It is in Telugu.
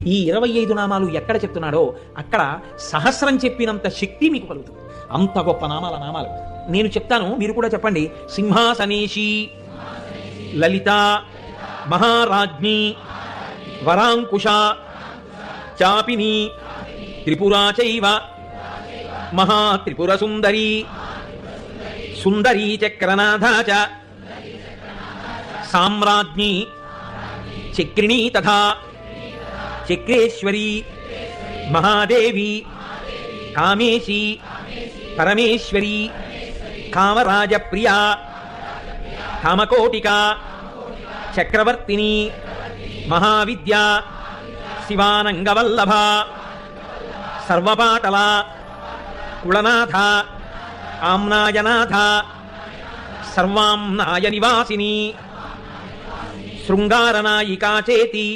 ఈ 25 నామాలు ఎక్కడ చెప్తున్నాడో అక్కడ సహస్రం చెప్పినంత శక్తి మీకు కలుగుతుంది. అంత గొప్ప నామాలు నేను చెప్తాను, మీరు కూడా చెప్పండి. సింహాసనేషి, లలిత, మహారాజ్ఞి, వరాంకుశ, చాపిని, త్రిపురా చైవ, మహాత్రిపుర సుందరి, సుందరీ చక్రనాథ చ, సామ్రాజ్ఞి, చక్రిణీ తథా చక్రేశ్వరి, మహాదేవి, కామేశి, పరమేశ్వరి, కామరాజప్రియా, కామకోటిక, చక్రవర్తిని, మహావిద్యా, శివానంగవల్లభ, సర్వపాటల, కుళనాథ, ఆమ్నాయనాథ, సర్వాంనాయ నివాసిని, శృంగారనాయికా చేతి,